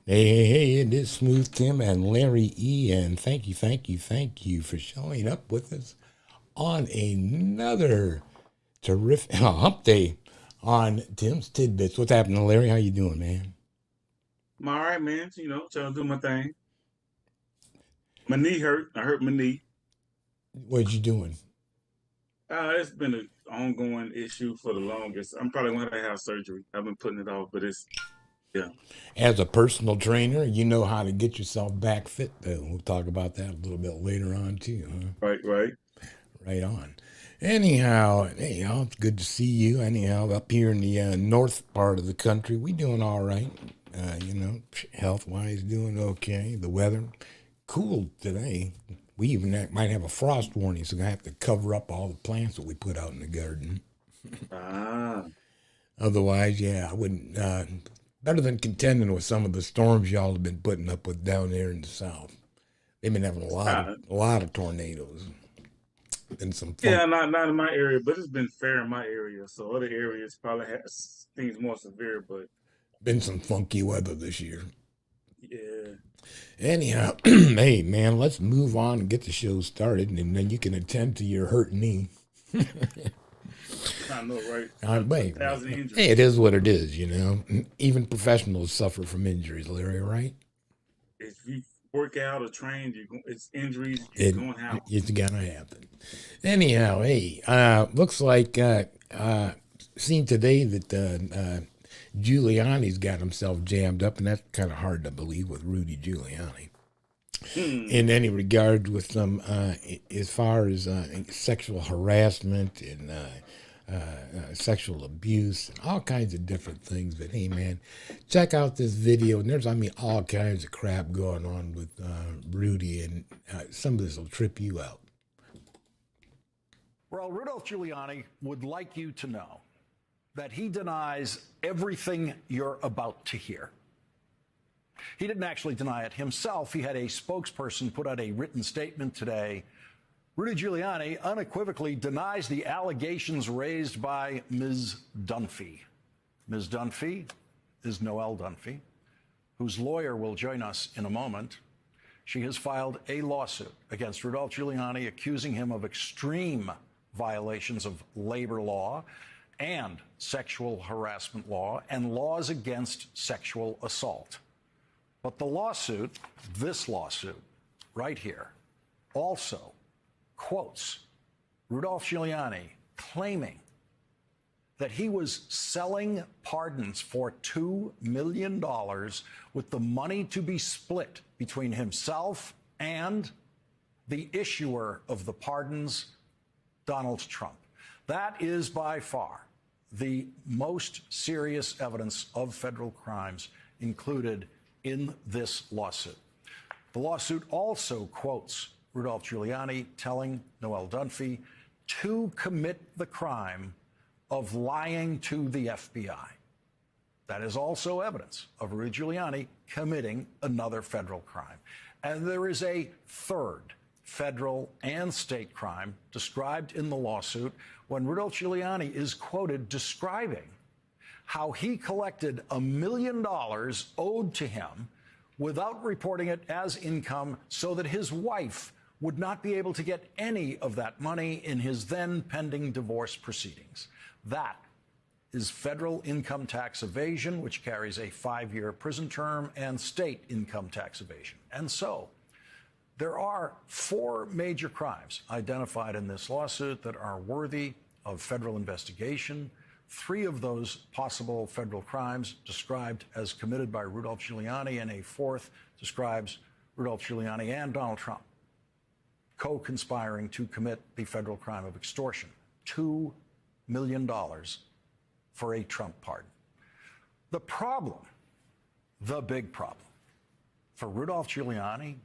Hey, it is Smooth Tim and Larry E. And thank you for showing up with us on another terrific hump day on Tim's Tidbits. What's happening, Larry? How you doing, man? I'm all right, man. Trying to do my thing. My knee hurt. I hurt my knee. What you doing? It's been an ongoing issue for the longest. I'm probably going to have surgery. I've been putting it off, but yeah. As a personal trainer, you know how to get yourself back fit, though. We'll talk about that a little bit later on, too, huh? Right, right. Right on. Anyhow, it's good to see you. Anyhow, up here in the north part of the country, we doing all right. Health wise, doing okay. The weather cool today. We even might have a frost warning, so I have to cover up all the plants that we put out in the garden. Ah, Otherwise, yeah, I wouldn't. Better than contending with some of the storms y'all have been putting up with down there in the south. They've been having ah, a lot of tornadoes and some funk. yeah. Not in my area, but it's been fair in my area. So other areas probably have things more severe. But Been some funky weather this year. yeah, Anyhow, hey man, let's move on and get the show started, and then you can attend to your hurt knee. I know, right? A Wait, thousand hey, it injuries. is what it is, you know. Even professionals suffer from injuries, Larry. Right? If you work out or train, it's injuries. It's It going to happen. it's gonna happen. Anyhow, hey, looks like seen today that Giuliani's got himself jammed up, and that's kind of hard to believe with Rudy Giuliani. Hmm. In any regard with them as far as sexual harassment and sexual abuse and all kinds of different things. But hey, man, check out this video. And there's, I mean, all kinds of crap going on with Rudy, and some of this will trip you out. Well, Rudolph Giuliani would like you to know that he denies everything you're about to hear. He didn't actually deny it himself. He had a spokesperson put out a written statement today. Rudy Giuliani unequivocally denies the allegations raised by Ms. Dunphy. Ms. Dunphy is Noelle Dunphy, whose lawyer will join us in a moment. She has filed a lawsuit against Rudolph Giuliani, accusing him of extreme violations of labor law and sexual harassment law and laws against sexual assault. But the lawsuit, this lawsuit right here, also quotes Rudolph Giuliani claiming that he was selling pardons for $2 million with the money to be split between himself and the issuer of the pardons, Donald Trump. That is by far the most serious evidence of federal crimes included in this lawsuit. The lawsuit also quotes Rudolph Giuliani telling Noelle Dunphy to commit the crime of lying to the FBI. That is also evidence of Rudy Giuliani committing another federal crime. And there is a third federal and state crime described in the lawsuit when Rudolph Giuliani is quoted describing how he collected $1 million owed to him without reporting it as income so that his wife would not be able to get any of that money in his then pending divorce proceedings. That is federal income tax evasion, which carries a 5-year prison term, and state income tax evasion. And so there are 4 major crimes identified in this lawsuit that are worthy of federal investigation. 3 of those possible federal crimes described as committed by Rudolph Giuliani, and a 4th describes Rudolph Giuliani and Donald Trump co-conspiring to commit the federal crime of extortion. $2 million for a Trump pardon. The problem, the big problem, for Rudolph Giuliani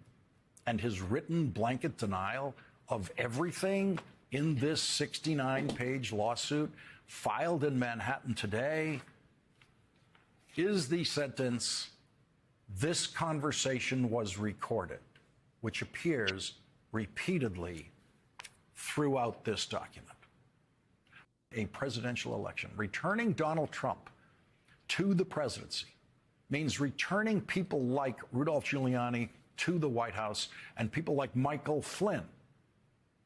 and his written blanket denial of everything in this 69-page lawsuit filed in Manhattan today is the sentence, "This conversation was recorded," which appears repeatedly throughout this document. A presidential election, returning Donald Trump to the presidency means returning people like Rudolph Giuliani to the White House and people like Michael Flynn,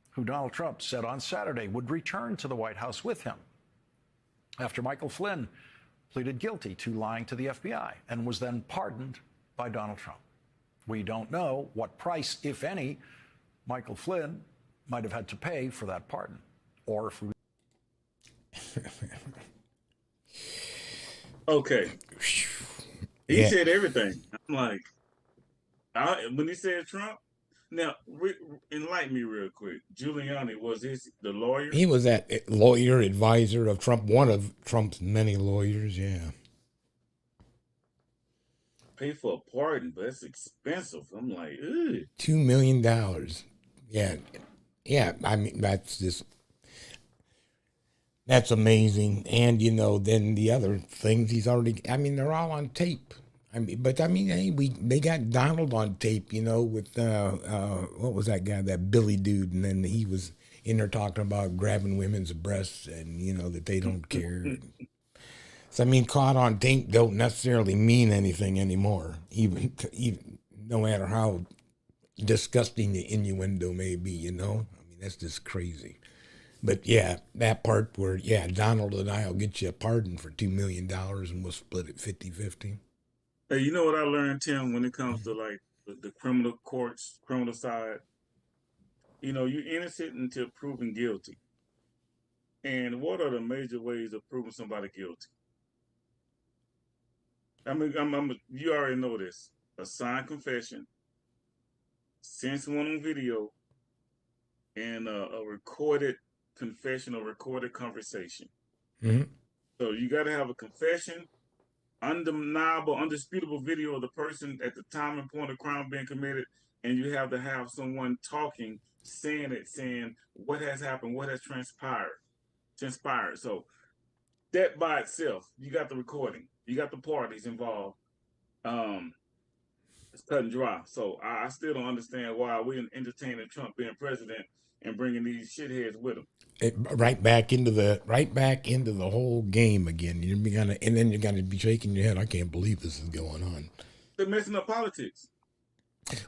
who Donald Trump said on Saturday would return to the White House with him after Michael Flynn pleaded guilty to lying to the FBI and was then pardoned by Donald Trump. We don't know what price, if any, Michael Flynn might have had to pay for that pardon, or if we... Okay. He Yeah. said everything. I'm like, when he said Trump, now enlighten me real quick. Giuliani, was the lawyer? He was that lawyer advisor of Trump, one of Trump's many lawyers. Yeah. Pay for a pardon, but it's expensive. I'm like, ugh. $2 million. Yeah. Yeah. I mean, that's amazing. And, then the other things he's already, I mean, they're all on tape. I mean, hey, they got Donald on tape, with, what was that guy, that Billy dude. And then he was in there talking about grabbing women's breasts and, that they don't care. So, I mean, caught on tape don't necessarily mean anything anymore, even no matter how disgusting the innuendo may be, I mean, that's just crazy. But yeah, that part where, Donald and I will get you a pardon for $2 million and we'll split it 50-50. Hey, you know what I learned, Tim, when it comes to like the criminal courts, criminal side? You're innocent until proven guilty. And what are the major ways of proving somebody guilty? I mean, you already know this. A signed confession, send someone on video, and a recorded confession or recorded conversation. Mm-hmm. So you got to have a confession, undeniable, undisputable video of the person at the time and point of crime being committed, and you have to have someone talking, saying what has happened, what has transpired. So that by itself, you got the recording, you got the parties involved. It's cut and dry. So I still don't understand why we're entertaining Trump being president and bringing these shitheads with him. Right back into the whole game again. And then you're gonna be shaking your head. I can't believe this is going on. They're messing up politics.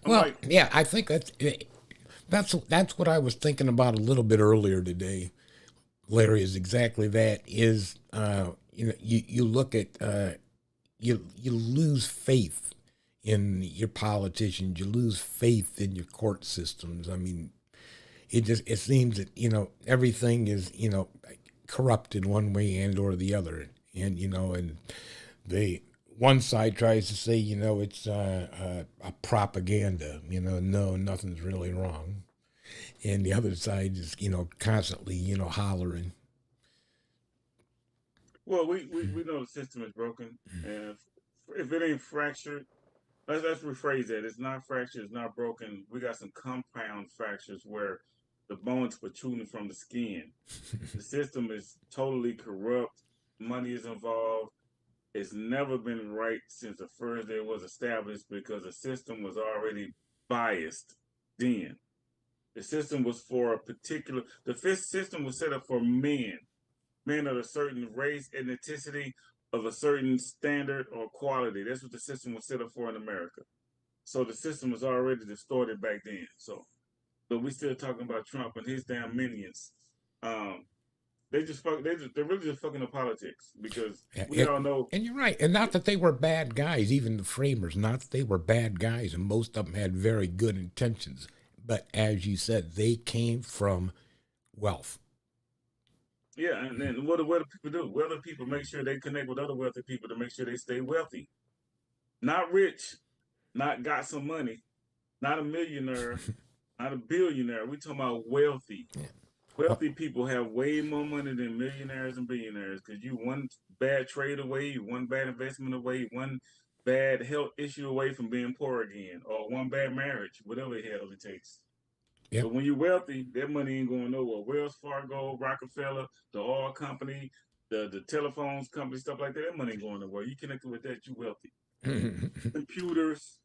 I think that's what I was thinking about a little bit earlier today, Larry. Is exactly that. Is you look at you lose faith in your politicians. You lose faith in your court systems. I mean, it seems that everything is corrupted one way and or the other, and and one side tries to say it's a propaganda, no, nothing's really wrong, and the other side is constantly hollering. Well, we know the system is broken, and if it ain't fractured, let's rephrase that. It's not fractured. It's not broken. We got some compound fractures where the bones protruding from the skin. The system is totally corrupt. Money is involved. It's never been right since the first day it was established because the system was already biased then. The system was for the fifth system was set up for men of a certain race, ethnicity, of a certain standard or quality. That's what the system was set up for in America. So the system was already distorted back then. So, but we still talking about Trump and his damn minions. They're really just fucking up politics because we all know. And you're right. And not that they were bad guys, even the framers, not that they were bad guys, and most of them had very good intentions. But as you said, they came from wealth. Yeah, and then what do people do? Wealthy people make sure they connect with other wealthy people to make sure they stay wealthy. Not rich, not got some money, not a millionaire, not a billionaire. We talking about wealthy. Yeah. Wealthy people have way more money than millionaires and billionaires because you one bad trade away, you one bad investment away, one bad health issue away from being poor again, or one bad marriage, whatever the hell it takes. Yep. But when you're wealthy, that money ain't going nowhere. Wells Fargo, Rockefeller, the oil company, the telephones company, stuff like that money ain't going nowhere. You connected with that, you wealthy. Computers.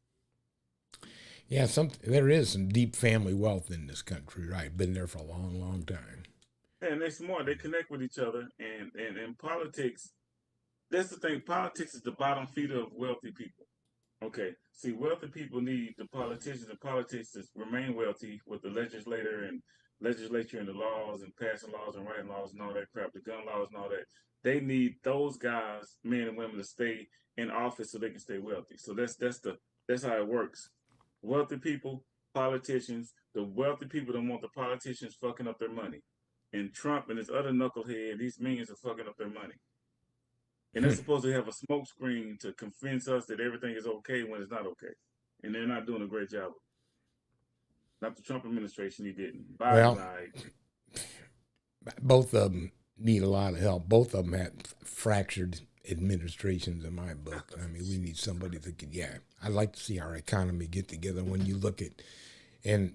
Yeah, there is some deep family wealth in this country, right? Been there for a long, long time. And they're smart. They connect with each other. And in politics, that's the thing. Politics is the bottom feeder of wealthy people. Okay. See, wealthy people need the politicians and politics to remain wealthy with the legislature and the laws and passing laws and writing laws and all that crap, the gun laws and all that. They need those guys, men and women, to stay in office so they can stay wealthy. So that's how it works. Wealthy people, politicians, the wealthy people don't want the politicians fucking up their money. And Trump and his other knucklehead, these minions are fucking up their money. And they're supposed to have a smoke screen to convince us that everything is okay when it's not okay. And they're not doing a great job. Not the Trump administration, he didn't. Biden died. Both of them need a lot of help. Both of them have fractured administrations in my book. I mean, we need somebody that can, I'd like to see our economy get together. When you look at, and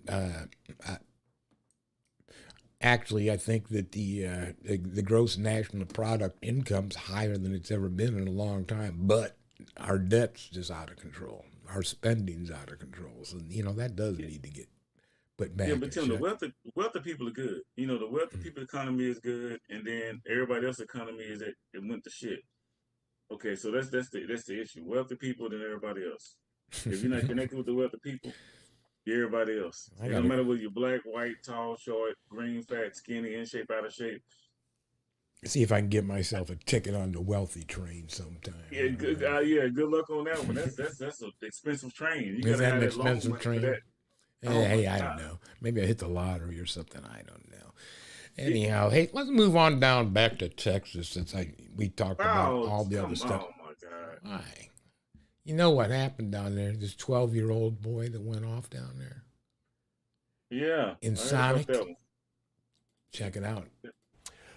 actually, I think that the gross national product income's higher than it's ever been in a long time, but our debt's just out of control. Our spending's out of control. So, that does need to get put back. Yeah, but Tim, the wealthy people are good. The wealthy people economy is good, and then everybody else's economy it went to shit. Okay, so that's the issue. Wealthy people, then everybody else. If you're not connected with the wealthy people, you're everybody else. No matter whether you're black, white, tall, short, green, fat, skinny, in shape, out of shape. See if I can get myself a ticket on the wealthy train sometime. Yeah, good luck on that one. That's an expensive train. You gotta have an that long expensive train. For that. Hey, I don't know. Maybe I hit the lottery or something. I don't know. Anyhow, hey, let's move on down back to Texas since we talked about all the other stuff. Oh my God! Why? You know what happened down there? This 12-year-old boy that went off down there. Yeah. In Sonic. Check it out.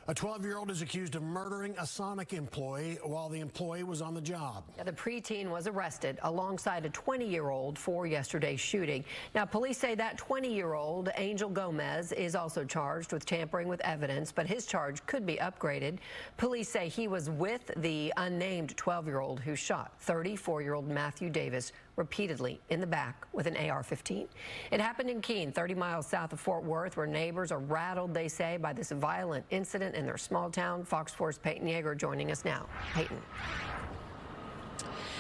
A 12-year-old is accused of murdering a Sonic employee while the employee was on the job. The preteen was arrested alongside a 20-year-old for yesterday's shooting. Now, police say that 20-year-old, Angel Gomez, is also charged with tampering with evidence, but his charge could be upgraded. Police say he was with the unnamed 12-year-old who shot 34-year-old Matthew Davis repeatedly in the back with an AR-15. It happened in Keene, 30 miles south of Fort Worth, where neighbors are rattled, they say, by this violent incident in their small town. Fox 4's Peyton Yeager joining us now. Peyton.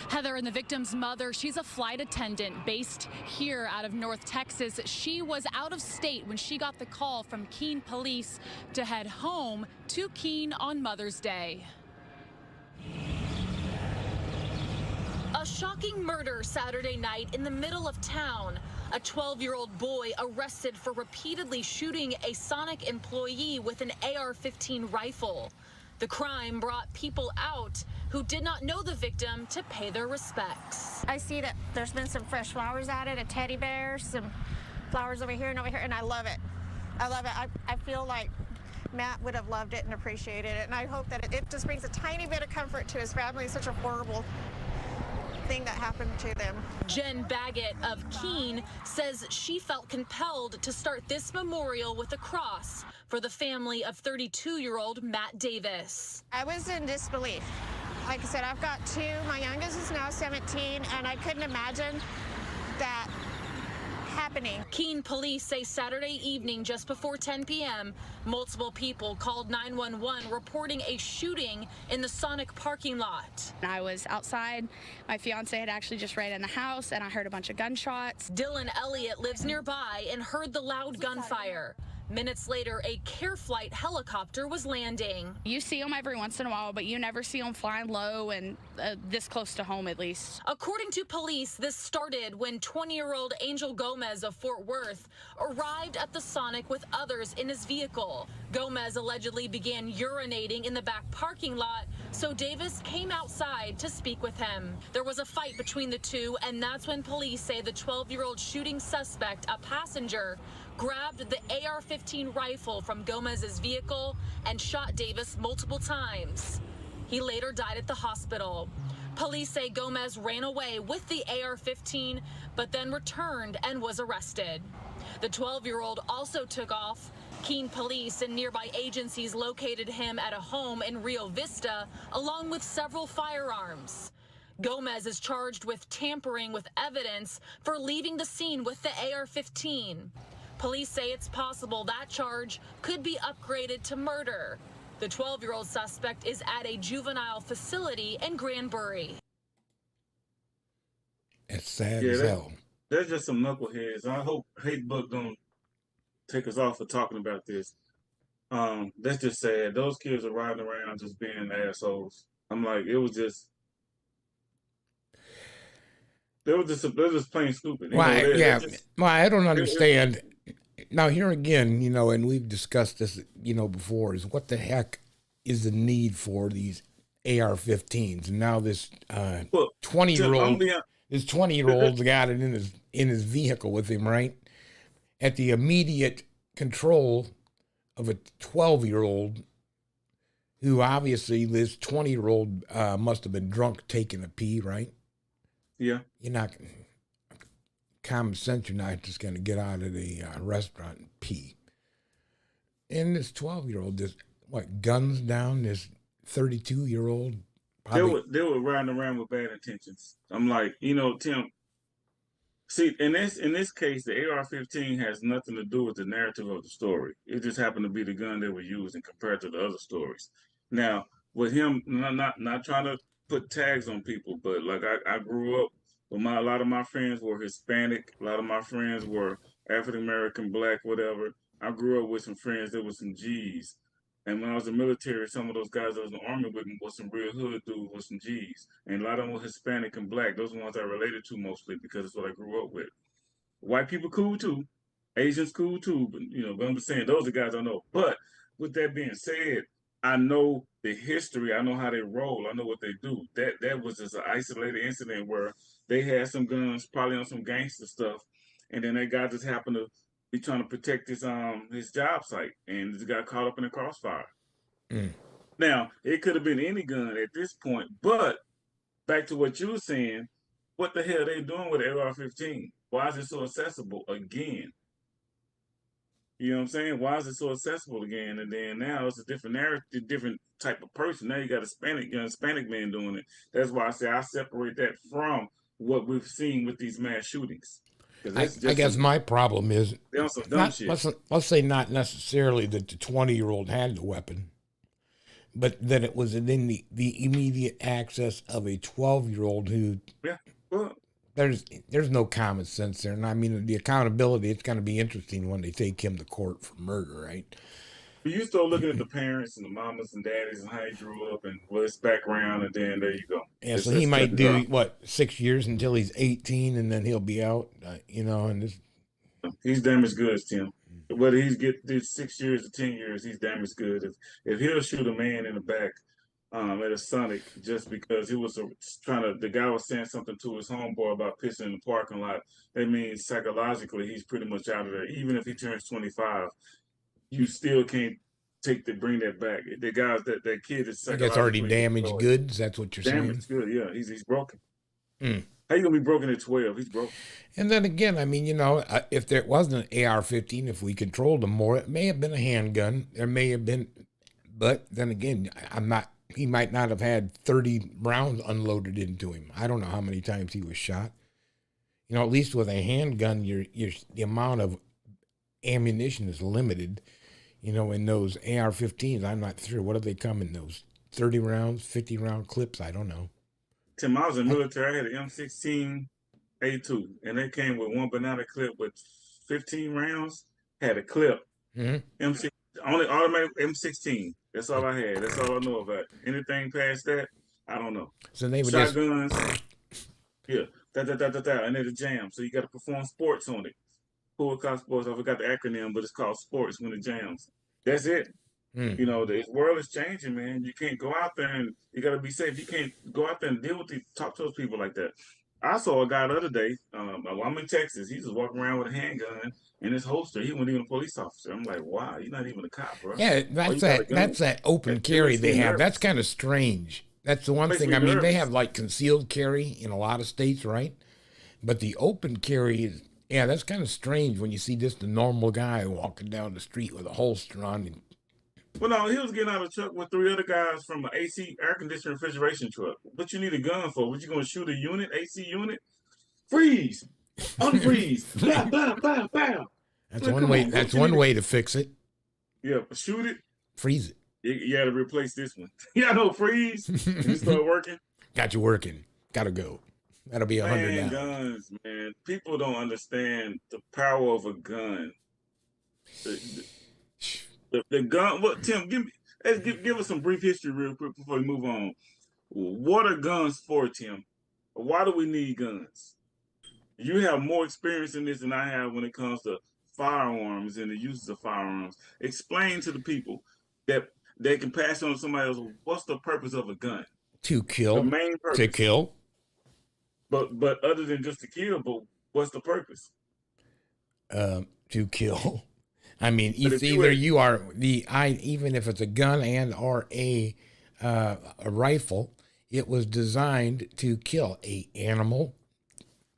Heather, and the victim's mother, she's a flight attendant based here out of North Texas. She was out of state when she got the call from Keene police to head home to Keene on Mother's Day. A shocking murder Saturday night in the middle of town. A 12-year-old boy arrested for repeatedly shooting a Sonic employee with an AR-15 rifle. The crime brought people out who did not know the victim to pay their respects. I see that there's been some fresh flowers added, a teddy bear, some flowers over here, and I love it. I love it. I feel like Matt would have loved it and appreciated it, and I hope that it just brings a tiny bit of comfort to his family. It's such a horrible thing that happened to them. Jen Baggett of Keene says she felt compelled to start this memorial with a cross for the family of 32-year-old Matt Davis. I was in disbelief. Like I said, I've got two. My youngest is now 17, and I couldn't imagine that happening. Keene police say Saturday evening, just before 10 p.m., multiple people called 911 reporting a shooting in the Sonic parking lot. I was outside. My fiance had actually just ran in the house, and I heard a bunch of gunshots. Dylan Elliott lives nearby and heard the loud gunfire. Minutes later, a Care Flight helicopter was landing. You see them every once in a while, but you never see them flying low and this close to home, at least. According to police, this started when 20-year-old Angel Gomez of Fort Worth arrived at the Sonic with others in his vehicle. Gomez allegedly began urinating in the back parking lot, so Davis came outside to speak with him. There was a fight between the two, and that's when police say the 12-year-old shooting suspect, a passenger, grabbed the AR-15 rifle from Gomez's vehicle and shot Davis multiple times. He later died at the hospital. Police say Gomez ran away with the AR-15, but then returned and was arrested. The 12-year-old also took off. Keene police and nearby agencies located him at a home in Rio Vista, along with several firearms. Gomez is charged with tampering with evidence for leaving the scene with the AR-15. Police say it's possible that charge could be upgraded to murder. The 12-year-old suspect is at a juvenile facility in Granbury. It's sad as hell. There's just some knuckleheads. I hope Hate Book don't take us off for talking about this. That's just sad. Those kids are riding around just being assholes. I'm like, they were just plain stupid. Why? Well, I don't understand. Now here again, and we've discussed this, before. Is what the heck is the need for these AR-15s? And now this 20-year-old, got it in his vehicle with him, right? At the immediate control of a 12-year-old, who obviously this 20-year-old must have been drunk taking a pee, right? Yeah. You're not, common sense, you're not just going to get out of the restaurant and pee. And this 12-year-old just, guns down this 32-year-old? They were riding around with bad intentions. I'm like, Tim, see, in this case, the AR-15 has nothing to do with the narrative of the story. It just happened to be the gun they were using compared to the other stories. Now, with him, not trying to put tags on people, but like I grew up with a lot of my friends were Hispanic, a lot of my friends were African American, Black, whatever. I grew up with some friends that were some G's. And when I was in the military, some of those guys that was in the army with me was some real hood dudes with some G's. And a lot of them were Hispanic and Black. Those are the ones I related to mostly because it's what I grew up with. White people cool too. Asians cool too. But I'm just saying those are guys I know. But with that being said, I know the history. I know how they roll. I know what they do. That was just an isolated incident where they had some guns, probably on some gangster stuff, and then that guy just happened to be trying to protect his job site, and just got caught up in a crossfire. Now, it could have been any gun at this point, but back to what you were saying, what the hell are they doing with the AR-15? Why is it so accessible again? You know what I'm saying? Why is it so accessible again? And then now it's a different narrative, different type of person. Now you got a Hispanic man doing it. That's why I say I separate that from what we've seen with these mass shootings. I guess my problem is, let's say not necessarily that the 20-year-old had the weapon, but that it was in the immediate access of a 12-year-old who, there's no common sense there. And I mean, the accountability, it's going to be interesting when they take him to court for murder, right? But you start looking at the parents and the mamas and daddies and how he grew up and his background, and then there you go. Yeah, so he might do, 6 years until he's 18, and then he'll be out, and this. He's damaged goods, Tim. Whether he's get 6 years or 10 years, he's damaged goods. If he'll shoot a man in the back at a Sonic just because he was the guy was saying something to his homeboy about pissing in the parking lot, that means psychologically he's pretty much out of there. Even if he turns 25, you still can't bring that back. The guys, that kid is I guess already damaged goods. That's what you're saying. Damaged good, yeah. He's broken. How you gonna be broken at 12? He's broken. And then again, I mean, if there wasn't an AR-15, if we controlled them more, it may have been a handgun. There may have been, but then again, he might not have had 30 rounds unloaded into him. I don't know how many times he was shot. At least with a handgun, the amount of ammunition is limited. In those AR-15s, I'm not sure. What do they come in those? 30 rounds, 50 round clips? I don't know. Tim, I was in the military. I had an M16 A2, and they came with one banana clip with 15 rounds. Had a clip. M16, only automatic M16. That's all I had. That's all I know about. Anything past that, I don't know. So they would shotguns. Yeah, and they're the jam. So you got to perform sports on it. Pool called sports. I forgot the acronym, but it's called sports when it jams. That's it. The world is changing, man. You can't go out there and you got to be safe. You can't go out there and talk to those people like that. I saw a guy the other day. I'm in Texas. He was walking around with a handgun in his holster. He wasn't even a police officer. I'm like, wow, you're not even a cop, bro. Yeah, that's that open carry they have. That's kind of strange. That's the one thing. I mean, they have like concealed carry in a lot of states, right? But the open carry is, that's kind of strange when you see just a normal guy walking down the street with a holster on. Well, no, he was getting out of the truck with 3 other guys from an AC air conditioning refrigeration truck. What you need a gun for? What you gonna shoot a unit, AC unit? Freeze, unfreeze, blah blah blah blah. That's one way. That's one way to fix it. Yeah, shoot it, freeze it. You got to replace this one. Yeah, no freeze. And you start working. Got you working. Gotta go. That'll be $100. Man, guns, man. People don't understand the power of a gun. The gun. What, Tim? Give us some brief history real quick before we move on. What are guns for, Tim? Why do we need guns? You have more experience in this than I have when it comes to firearms and the uses of firearms. Explain to the people that they can pass on to somebody else. What's the purpose of a gun? To kill. The main purpose. To kill. But other than just to kill, but what's the purpose? To kill. I mean, even if it's a gun and or a rifle, it was designed to kill a animal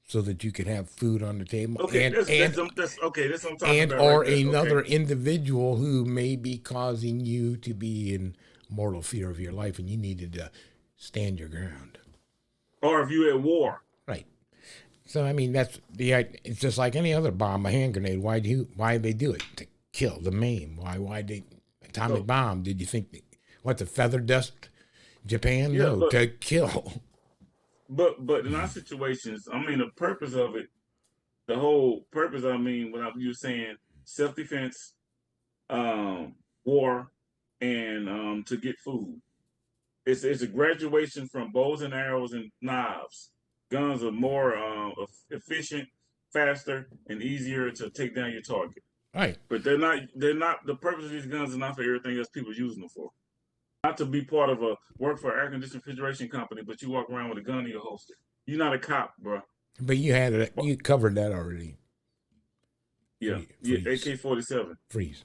so that you could have food on the table. Okay, that's what I'm talking about. Or another individual who may be causing you to be in mortal fear of your life, and you needed to stand your ground. Or if you're at war. Right. So I mean, it's just like any other bomb, a hand grenade. Why they do it? To kill, to maim. Why they atomic bomb? Did you think the feather dust Japan? Yeah, no, to kill. But in our situations, I mean, the purpose of it, the whole purpose. I mean, what you were saying, self-defense, war, and to get food. It's a graduation from bows and arrows and knives. Guns are more efficient, faster, and easier to take down your target. Right. But they're not. The purpose of these guns is not for everything else people are using them for. Not to be part of work for an air conditioned refrigeration company, but you walk around with a gun in your holster. You're not a cop, bro. But you covered that already. Yeah, AK-47. Freeze.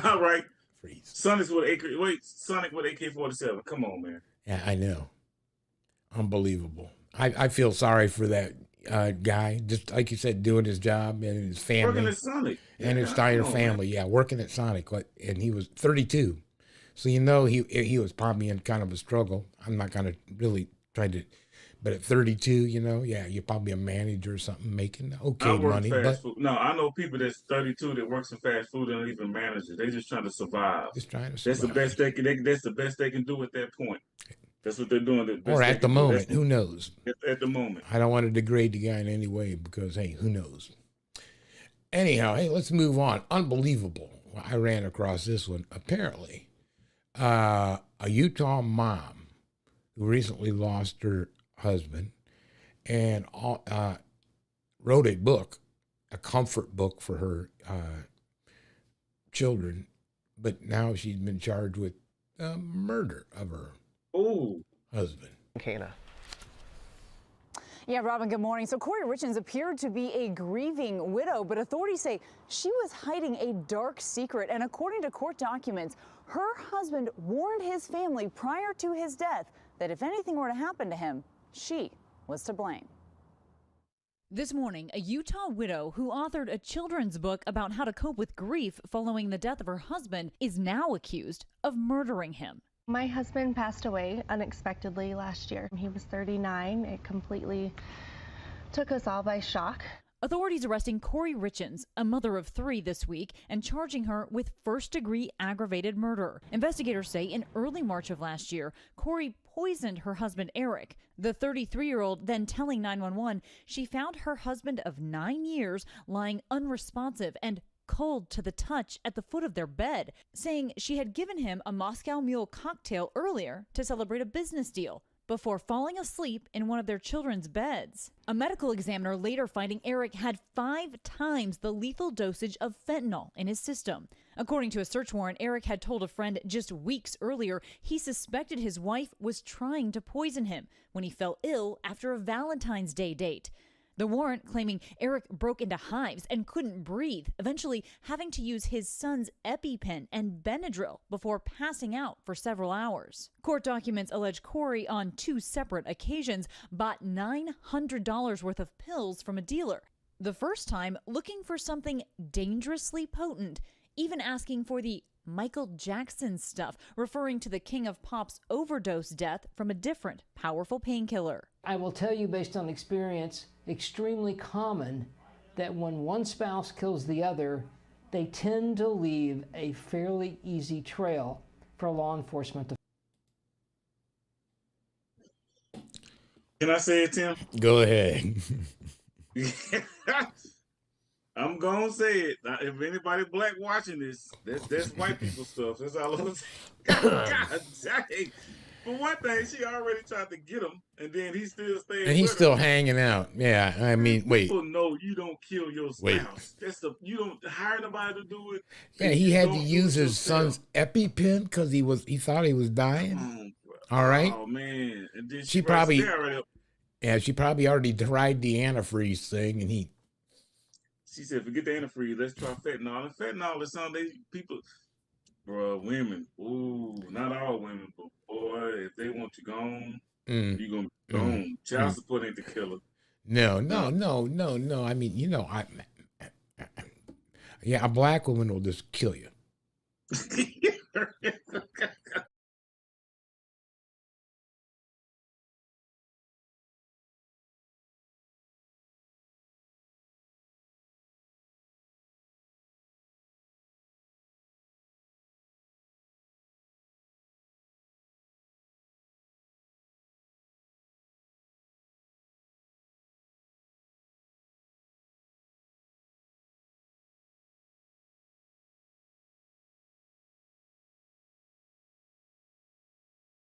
All right. Freeze. Sonic with AK-47. Come on, man. Yeah, I know. Unbelievable. I feel sorry for that guy, just like you said, doing his job and his family. Working at Sonic. And his entire family, working at Sonic. And he was 32. So he was probably in kind of a struggle. I'm not going to really try to, but at 32, you're probably a manager or something making money. Food. No, I know people that's 32 that works in fast food and don't even manage it. They're just trying to survive. That's the best they can. That's the best they can do at that point. That's what they're doing. Or at the moment, who knows? At the moment. I don't want to degrade the guy in any way because, hey, who knows? Anyhow, hey, let's move on. Unbelievable. I ran across this one. Apparently, a Utah mom who recently lost her husband and wrote a book, a comfort book for her children, but now she's been charged with murder of her husband. Kana. Yeah, Robin, good morning. So Corey Richens appeared to be a grieving widow, but authorities say she was hiding a dark secret. And according to court documents, her husband warned his family prior to his death that if anything were to happen to him, she was to blame. This morning, a Utah widow who authored a children's book about how to cope with grief following the death of her husband is now accused of murdering him. My husband passed away unexpectedly last year. He was 39. It completely took us all by shock. Authorities arresting Corey Richens, a mother of 3, this week and charging her with first-degree aggravated murder. Investigators say in early March of last year, Corey poisoned her husband, Eric. The 33-year-old then telling 911 she found her husband of 9 years lying unresponsive and cold to the touch at the foot of their bed, saying she had given him a Moscow Mule cocktail earlier to celebrate a business deal before falling asleep in one of their children's beds. A medical examiner later finding Eric had 5 times the lethal dosage of fentanyl in his system. According to a search warrant, Eric had told a friend just weeks earlier he suspected his wife was trying to poison him when he fell ill after a Valentine's Day date. The warrant claiming Eric broke into hives and couldn't breathe, eventually having to use his son's EpiPen and Benadryl before passing out for several hours. Court documents allege Corey on 2 separate occasions bought $900 worth of pills from a dealer. The first time looking for something dangerously potent, even asking for the Michael Jackson stuff, referring to the King of Pop's overdose death from a different powerful painkiller. I will tell you based on experience, extremely common that when one spouse kills the other, they tend to leave a fairly easy trail for law enforcement to. Can I say it, Tim? Go ahead. I'm gonna say it. Now, if anybody black watching this, that's white people stuff. That's all I'm saying. God dang. For one thing, she already tried to get him, and then he still stayed. And he's with still her. hanging out. Yeah, I mean, wait. People know you don't kill your Wait. spouse. You don't hire nobody to do it. Yeah, he had to use his son's EpiPen because he thought he was dying. All right. Oh man, and then She probably already tried the antifreeze thing, and she said, "Forget the antifreeze. Let's try fentanyl." And fentanyl is something people, bro, women. Ooh, not all women, but boy, if they want you gone, you gonna be gone. Child support ain't the killer. No. I mean, yeah, a black woman will just kill you.